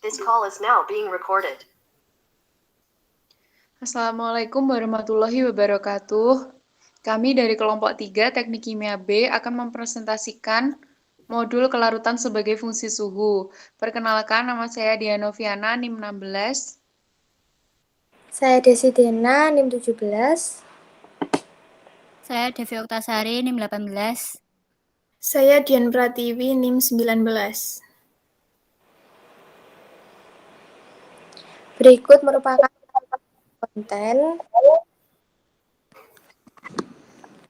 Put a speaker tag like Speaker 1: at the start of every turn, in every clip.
Speaker 1: This call is now being recorded.
Speaker 2: Assalamualaikum warahmatullahi wabarakatuh. Kami dari kelompok 3 Teknik Kimia B akan mempresentasikan modul kelarutan sebagai fungsi suhu. Perkenalkan, nama saya Dianoviana, NIM 16.
Speaker 3: Saya Desidena, NIM 17.
Speaker 4: Saya Devi Oktasari, NIM 18.
Speaker 5: Saya Dian Pratiwi, NIM 19.
Speaker 3: Berikut merupakan konten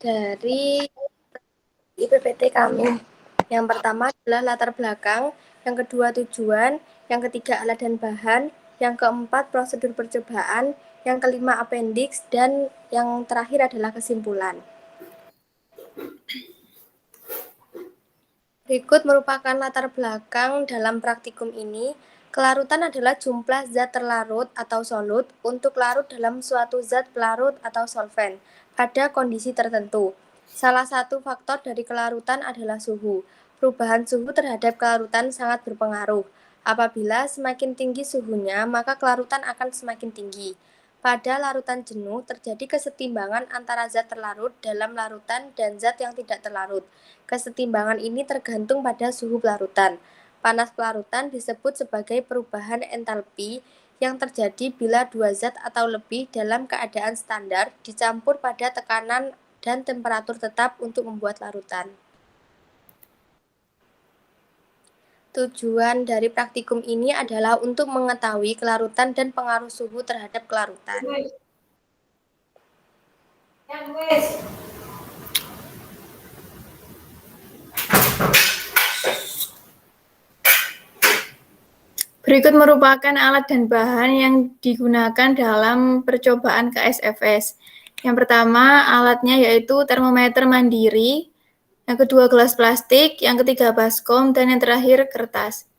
Speaker 3: dari IPPT kami. Yang pertama adalah latar belakang, yang kedua tujuan, yang ketiga alat dan bahan, yang keempat prosedur percobaan, yang kelima appendix, dan yang terakhir adalah kesimpulan. Berikut merupakan latar belakang dalam praktikum ini. Kelarutan adalah jumlah zat terlarut atau solut untuk larut dalam suatu zat pelarut atau solvent pada kondisi tertentu. Salah satu faktor dari kelarutan adalah suhu. Perubahan suhu terhadap kelarutan sangat berpengaruh. Apabila semakin tinggi suhunya, maka kelarutan akan semakin tinggi. Pada larutan jenuh, terjadi kesetimbangan antara zat terlarut dalam larutan dan zat yang tidak terlarut. Kesetimbangan ini tergantung pada suhu pelarutan. Panas pelarutan disebut sebagai perubahan entalpi yang terjadi bila dua zat atau lebih dalam keadaan standar dicampur pada tekanan dan temperatur tetap untuk membuat larutan. Tujuan dari praktikum ini adalah untuk mengetahui kelarutan dan pengaruh suhu terhadap kelarutan.
Speaker 5: Berikut merupakan alat dan bahan yang digunakan dalam percobaan KSFS. Yang pertama, alatnya yaitu termometer mandiri, yang kedua gelas plastik, yang ketiga baskom, dan yang terakhir kertas.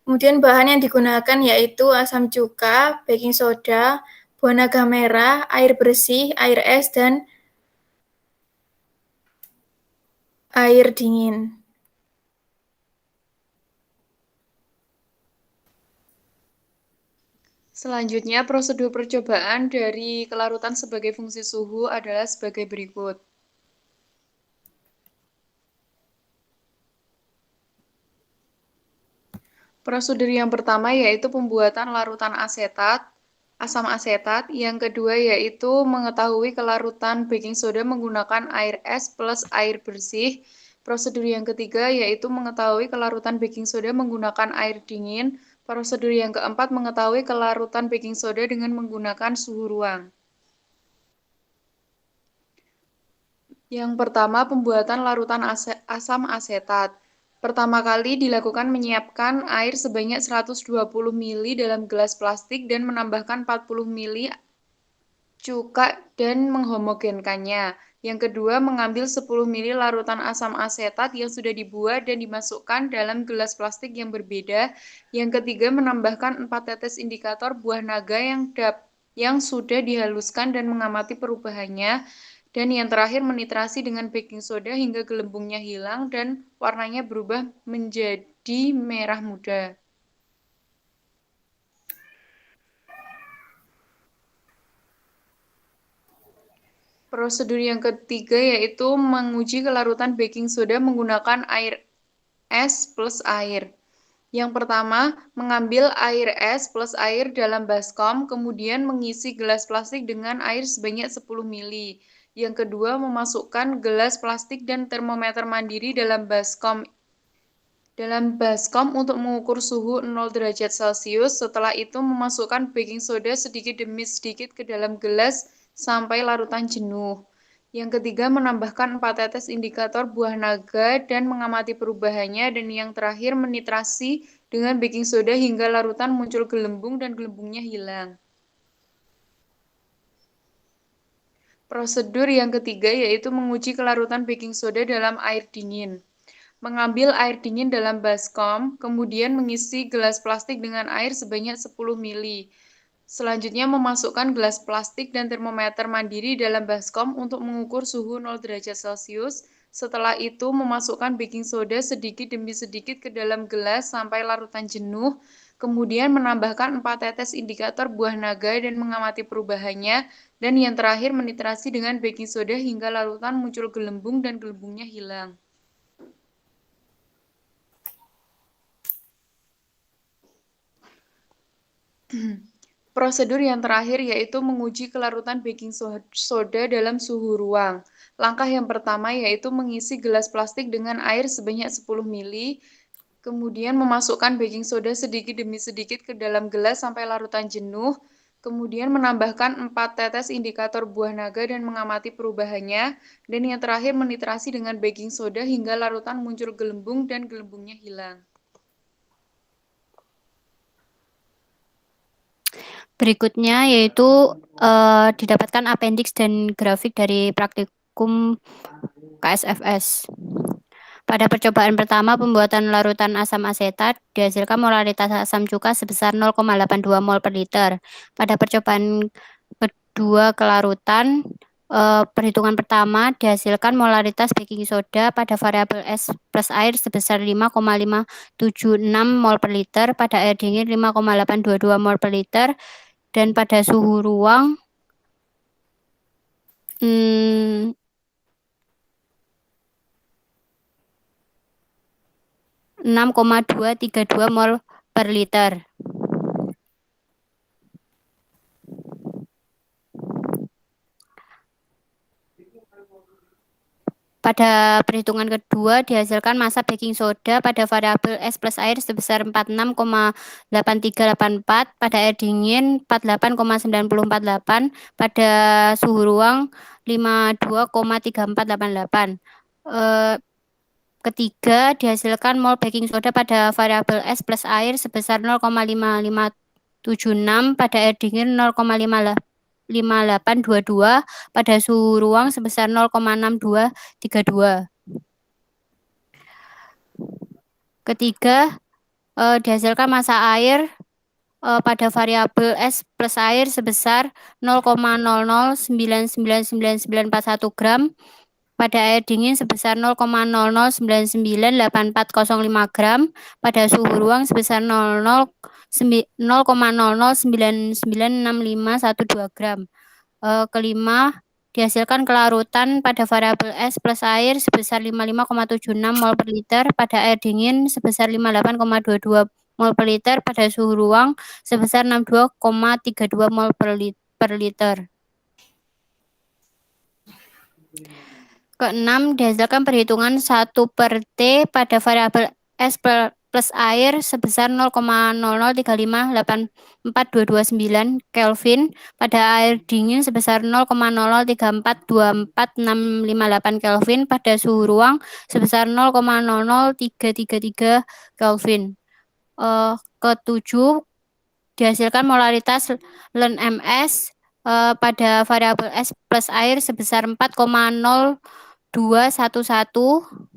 Speaker 5: Kemudian bahan yang digunakan yaitu asam cuka, baking soda, buah naga merah, air bersih, air es, dan air dingin.
Speaker 2: Selanjutnya, prosedur percobaan dari kelarutan sebagai fungsi suhu adalah sebagai berikut. Prosedur yang pertama yaitu pembuatan larutan asam asetat. Yang kedua yaitu mengetahui kelarutan baking soda menggunakan air es plus air bersih. Prosedur yang ketiga yaitu mengetahui kelarutan baking soda menggunakan air dingin. Prosedur yang keempat mengetahui kelarutan baking soda dengan menggunakan suhu ruang. Yang pertama, pembuatan larutan asam asetat. Pertama kali dilakukan menyiapkan air sebanyak 120 ml dalam gelas plastik dan menambahkan 40 ml cuka dan menghomogenkannya. Yang kedua, mengambil 10 ml larutan asam asetat yang sudah dibuat dan dimasukkan dalam gelas plastik yang berbeda. Yang ketiga, menambahkan 4 tetes indikator buah naga yang sudah dihaluskan dan mengamati perubahannya. Dan yang terakhir, menitrasi dengan baking soda hingga gelembungnya hilang dan warnanya berubah menjadi merah muda. Prosedur yang ketiga yaitu menguji kelarutan baking soda menggunakan air es plus air. Yang pertama, mengambil air es plus air dalam baskom, kemudian mengisi gelas plastik dengan air sebanyak 10 ml. Yang kedua, memasukkan gelas plastik dan termometer mandiri dalam baskom untuk mengukur suhu 0 derajat Celcius. Setelah itu, memasukkan baking soda sedikit demi sedikit ke dalam gelas sampai larutan jenuh. Yang ketiga, menambahkan 4 tetes indikator buah naga dan mengamati perubahannya. Dan yang terakhir, menitrasi dengan baking soda hingga larutan muncul gelembung dan gelembungnya hilang. Prosedur yang ketiga yaitu menguji kelarutan baking soda dalam air dingin. Mengambil air dingin dalam baskom, kemudian mengisi gelas plastik dengan air sebanyak 10 ml. Selanjutnya memasukkan gelas plastik dan termometer mandiri dalam baskom untuk mengukur suhu 0 derajat Celcius. Setelah itu memasukkan baking soda sedikit demi sedikit ke dalam gelas sampai larutan jenuh. kemudian menambahkan 4 tetes indikator buah naga dan mengamati perubahannya, dan yang terakhir menitrasi dengan baking soda hingga larutan muncul gelembung dan gelembungnya hilang. Prosedur yang terakhir yaitu menguji kelarutan baking soda dalam suhu ruang. Langkah yang pertama yaitu mengisi gelas plastik dengan air sebanyak 10 ml, kemudian memasukkan baking soda sedikit demi sedikit ke dalam gelas sampai larutan jenuh, kemudian menambahkan 4 tetes indikator buah naga dan mengamati perubahannya, dan yang terakhir menitrasi dengan baking soda hingga larutan muncul gelembung dan gelembungnya hilang.
Speaker 4: Berikutnya yaitu didapatkan appendix dan grafik dari praktikum KSFS. Pada percobaan pertama pembuatan larutan asam asetat dihasilkan molaritas asam cuka sebesar 0,82 mol per liter. Pada percobaan kedua kelarutan, perhitungan pertama dihasilkan molaritas baking soda pada variabel S plus air sebesar 5,576 mol per liter, pada air dingin 5,822 mol per liter, dan pada suhu ruang 6,232 mol per liter. Pada perhitungan kedua dihasilkan massa baking soda pada variabel S plus air sebesar 46,8384, pada air dingin 48,9048, pada suhu ruang 52,3488. Ketiga, dihasilkan mol baking soda pada variabel S plus air sebesar 0,5576, pada air dingin 0,5822, pada suhu ruang sebesar 0,6232. Ketiga, dihasilkan massa air pada variabel S plus air sebesar 0,00999941 gram, pada air dingin sebesar 0,00998405 gram, pada suhu ruang sebesar 0,00996512 gram. Kelima, dihasilkan kelarutan pada variabel S plus air sebesar 55,76 mol per liter, pada air dingin sebesar 58,22 mol per liter, pada suhu ruang sebesar 62,32 mol per liter. Keenam, dihasilkan perhitungan 1/T pada variabel S plus air sebesar 0,003584229 Kelvin, pada air dingin sebesar 0,0342468 Kelvin, pada suhu ruang sebesar 0,00333 Kelvin. Ketujuh, dihasilkan molaritas LNMS pada variabel S plus air sebesar 4,0211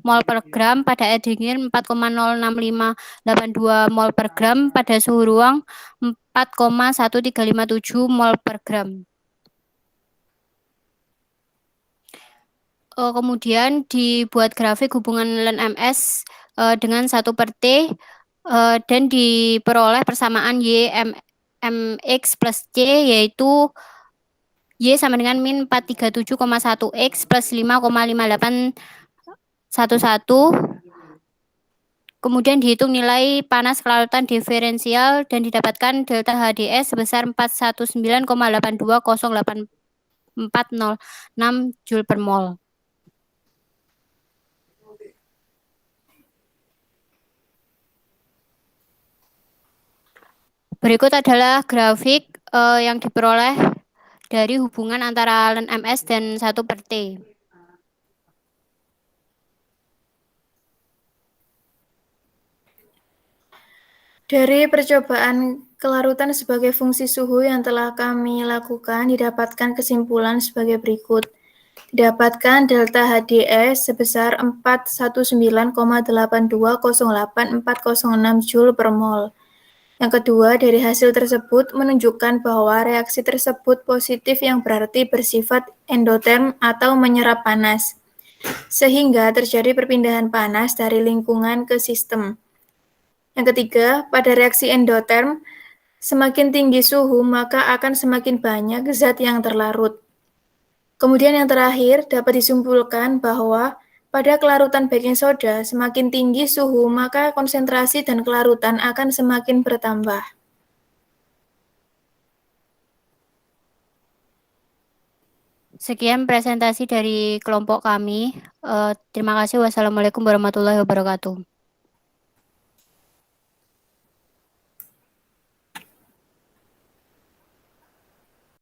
Speaker 4: mol per gram, pada air dingin 4,06582 mol per gram, pada suhu ruang 4,1357 mol per gram. Kemudian dibuat grafik hubungan LNMS dengan 1/T dan diperoleh persamaan Y MX plus C, yaitu Y sama dengan min 437,1 X plus 5,5811. Kemudian dihitung nilai panas kelarutan diferensial dan didapatkan delta HDS sebesar 419,820846 Joule per mol. Berikut adalah grafik yang diperoleh dari hubungan antara LNMS dan 1/T.
Speaker 5: Dari percobaan kelarutan sebagai fungsi suhu yang telah kami lakukan, didapatkan kesimpulan sebagai berikut. Didapatkan delta HDS sebesar 419,8208406 Joule per mol. Yang kedua, dari hasil tersebut menunjukkan bahwa reaksi tersebut positif yang berarti bersifat endoterm atau menyerap panas, sehingga terjadi perpindahan panas dari lingkungan ke sistem. Yang ketiga, pada reaksi endoterm, semakin tinggi suhu maka akan semakin banyak zat yang terlarut. Kemudian yang terakhir, dapat disimpulkan bahwa pada kelarutan baking soda, semakin tinggi suhu maka konsentrasi dan kelarutan akan semakin bertambah.
Speaker 4: Sekian presentasi dari kelompok kami. Terima kasih. Wassalamualaikum warahmatullahi wabarakatuh.